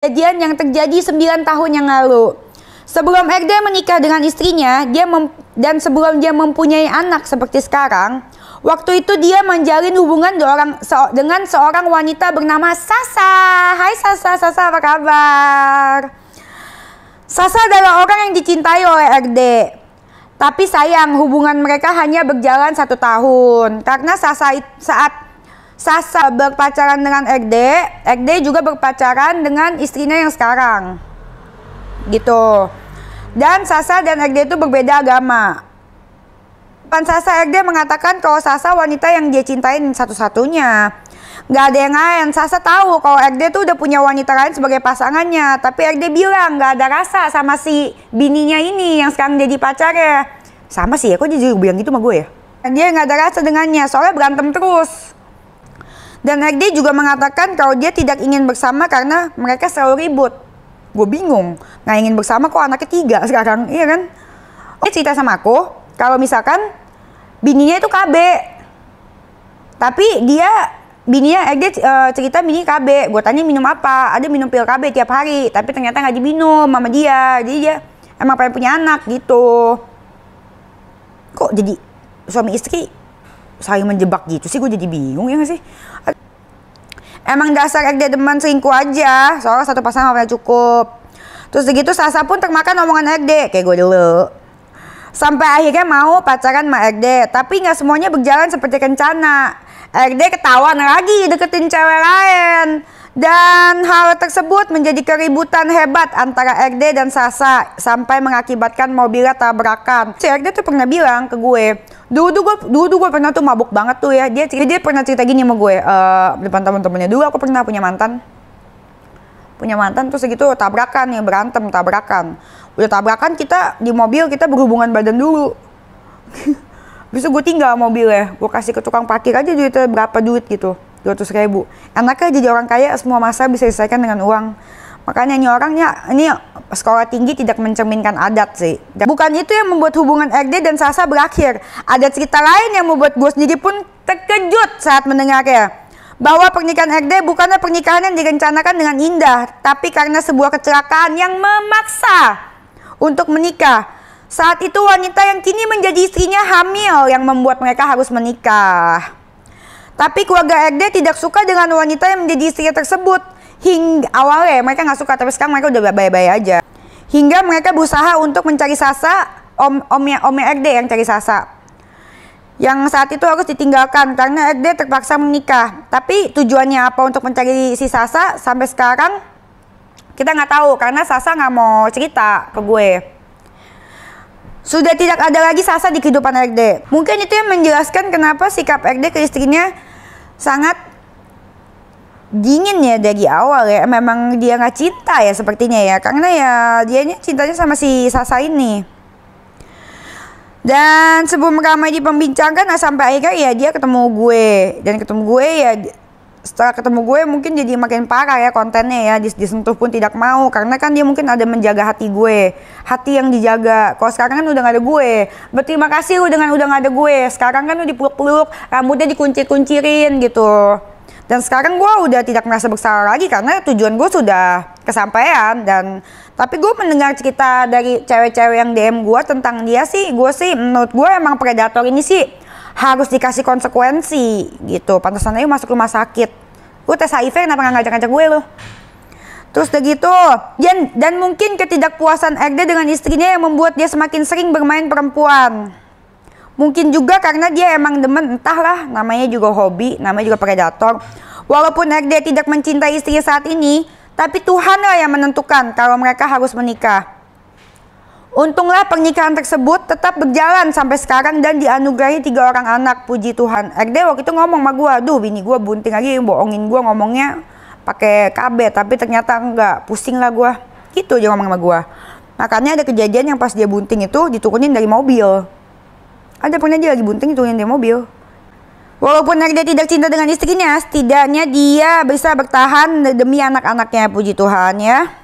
Kejadian yang terjadi 9 tahun yang lalu. Sebelum RD menikah dengan istrinya, dan sebelum dia mempunyai anak seperti sekarang, waktu itu dia menjalin hubungan dengan seorang wanita bernama Sasa. Hai Sasa, Sasa apa kabar? Sasa adalah orang yang dicintai oleh RD. Tapi sayang, hubungan mereka hanya berjalan 1 tahun. Karena saat Sasa berpacaran dengan RD juga berpacaran dengan istrinya yang sekarang. Gitu. Dan Sasa dan RD itu berbeda agama. Pan Sasa, RD mengatakan kalau Sasa wanita yang dia cintain satu-satunya. Gak ada yang lain. Sasa tahu kalau RD tuh udah punya wanita lain sebagai pasangannya. Tapi RD bilang gak ada rasa sama si bininya ini yang sekarang jadi pacarnya. Sama sih ya, kok dia juga bilang gitu sama gue ya? Dan dia gak ada rasa dengannya, soalnya berantem terus. Dan RD juga mengatakan kalau dia tidak ingin bersama karena mereka selalu ribut. Gue bingung, nggak ingin bersama kok anaknya 3 sekarang, iya kan? Dia cerita sama aku, kalau misalkan bininya itu KB. Tapi bininya RD cerita bini KB. Gue tanya minum apa, ada minum pil KB tiap hari. Tapi ternyata nggak diminum sama dia. Jadi dia emang pengen punya anak gitu. Kok jadi suami istri saling menjebak gitu sih, gue jadi bingung ya gak sih? Emang dasar RD demen selingkuh aja, soalnya satu pasangan udah cukup. Terus begitu Sasa pun termakan omongan RD, kayak gue dulu. Sampai akhirnya mau pacaran sama RD, tapi gak semuanya berjalan seperti rencana. RD ketahuan lagi deketin cewek lain. Dan hal tersebut menjadi keributan hebat antara RD dan Sasa sampai mengakibatkan mobilnya tabrakan. Si RD tuh pernah bilang ke gue, dulu gue pernah tuh mabuk banget tuh ya. Dia pernah cerita gini sama gue, depan temen-temennya. Dulu aku pernah punya mantan terus segitu tabrakan ya, berantem tabrakan. Udah tabrakan, kita di mobil kita berhubungan badan dulu. Bisa gue tinggal mobilnya, gue kasih ke tukang parkir aja duitnya berapa duit gitu, 200.000. Enaknya jadi orang kaya, semua masalah bisa diselesaikan dengan uang. Makanya ini sekolah tinggi tidak mencerminkan adat sih. Bukan itu yang membuat hubungan RD dan Sasa berakhir. Ada cerita lain yang membuat gue sendiri pun terkejut saat mendengarnya. Bahwa pernikahan RD bukanlah pernikahan yang direncanakan dengan indah, tapi karena sebuah kecelakaan yang memaksa untuk menikah. Saat itu wanita yang kini menjadi istrinya hamil yang membuat mereka harus menikah. Tapi keluarga RD tidak suka dengan wanita yang menjadi istrinya tersebut. Hingga awalnya mereka nggak suka, tapi sekarang mereka udah baik-baik aja. Hingga mereka berusaha untuk mencari Sasa, omnya RD yang cari Sasa. Yang saat itu harus ditinggalkan karena RD terpaksa menikah. Tapi tujuannya apa untuk mencari si Sasa sampai sekarang kita nggak tahu karena Sasa nggak mau cerita ke gue. Sudah tidak ada lagi Sasa di kehidupan RD. Mungkin itu yang menjelaskan kenapa sikap RD ke istrinya sangat dingin ya dari awal ya. Memang dia nggak cinta ya sepertinya ya. Karena ya dianya cintanya sama si Sasa ini. Dan sebelum ramai diperbincangkan, sampai akhirnya ya dia ketemu gue. Dan ketemu gue ya, setelah ketemu gue mungkin jadi makin parah ya kontennya ya. Disentuh pun tidak mau, karena kan dia mungkin ada menjaga hati gue, hati yang dijaga. Kalau sekarang kan udah gak ada gue, berterima kasih lu dengan udah gak ada gue. Sekarang kan lu dipeluk-peluk, rambutnya dikuncir-kuncirin gitu. Dan sekarang gue udah tidak merasa bersalah lagi karena tujuan gue sudah kesampaian. Tapi gue mendengar cerita dari cewek-cewek yang DM gue tentang dia sih, menurut gue emang predator ini sih harus dikasih konsekuensi gitu. Pantesan aja masuk rumah sakit. Gue tes HIV, kenapa gak ngajak-ngajak gue loh. Terus udah gitu, dan mungkin ketidakpuasan RD dengan istrinya yang membuat dia semakin sering bermain perempuan. Mungkin juga karena dia emang demen, entahlah, namanya juga hobi, namanya juga predator. Walaupun RD tidak mencintai istrinya saat ini, tapi Tuhanlah yang menentukan kalau mereka harus menikah. Untunglah pernikahan tersebut tetap berjalan sampai sekarang dan dianugerahi 3 orang anak, puji Tuhan. RD waktu itu ngomong sama gue, aduh bini gue bunting lagi, bohongin gue ngomongnya pakai KB, tapi ternyata enggak, pusing lah gue. Gitu dia ngomong sama gue. Makanya ada kejadian yang pas dia bunting itu diturunin dari mobil. Ada pernah dia lagi bunting diturunin dari mobil. Walaupun RD tidak cinta dengan istrinya, setidaknya dia bisa bertahan demi anak-anaknya, puji Tuhan ya.